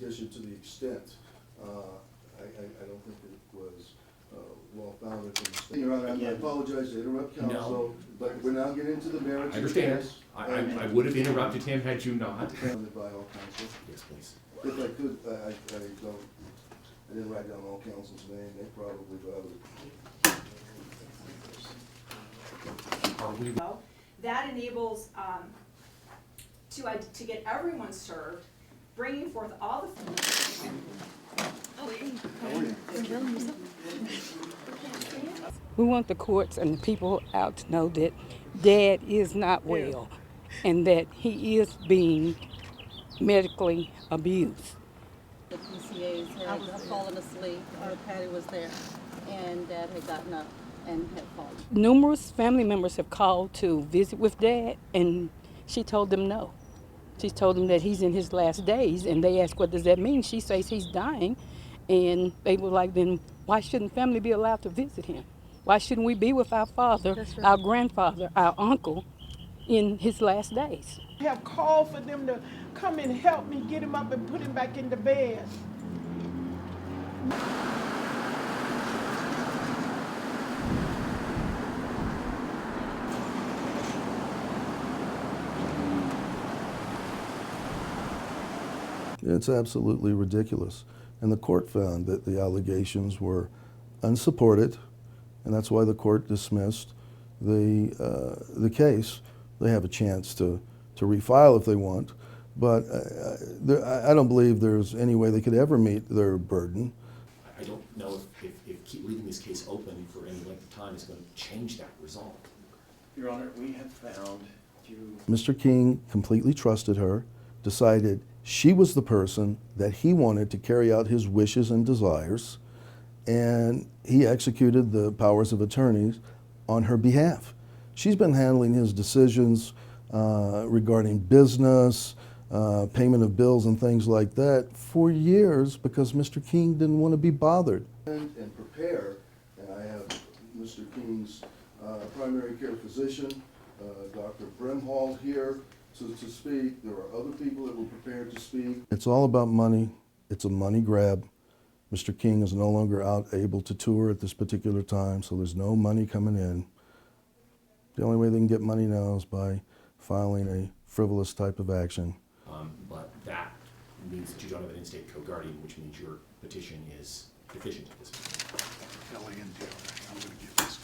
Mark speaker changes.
Speaker 1: addition to the extent, I don't think it was well-founded from the state. Your Honor, I apologize to interrupt counsel,
Speaker 2: No.
Speaker 1: but we're now getting into the merits
Speaker 2: I
Speaker 1: of the
Speaker 2: understand.
Speaker 1: case.
Speaker 2: I would have interrupted him had you not.
Speaker 1: Founded by all counsel.
Speaker 2: Yes, please.
Speaker 1: If I could, I didn't write down all counsel's name, they probably voted.
Speaker 3: That enables to get everyone served, bringing forth all the.
Speaker 4: We want the courts and the people out to know that Dad is not well and that he is being medically abused.
Speaker 5: The PCAs had fallen asleep, or Patty was there, and Dad had gotten up and had fallen.
Speaker 4: Numerous family members have called to visit with Dad, and she told them no. She told them that he's in his last days, and they asked, what does that mean? She says he's dying, and they were like, then why shouldn't family be allowed to visit him? Why shouldn't we be with our father, right, our grandfather, our uncle in his last days?
Speaker 6: I have called for them to come and help me get him up and put him back in the bed.
Speaker 1: It's absolutely ridiculous. And the court found that the allegations were unsupported, and that's why the court dismissed the case. They have a chance to refile if they want, but I don't believe there's any way they could ever meet their burden.
Speaker 2: I don't know if keep leaving this case open for any length of time is going to change that result.
Speaker 7: Your Honor, we have found through...
Speaker 1: Mr. King completely trusted her, decided she was the person that he wanted to carry out his wishes and desires, and he executed the powers of attorneys on her behalf. She's been handling his decisions regarding business, payment of bills and things like that for years because Mr. King didn't want to be bothered. And prepare, and I have Mr. King's primary care physician, Dr. Brimhall here to speak. There are other people that were prepared to speak. It's all about money. It's a money grab. Mr. King is no longer able to tour at this particular time, so there's no money coming in. The only way they can get money now is by filing a frivolous type of action.
Speaker 2: But that means that you don't have an in-state co-guardian, which means your petition is deficient at this point.
Speaker 8: Ellie and Taylor, I'm going to give this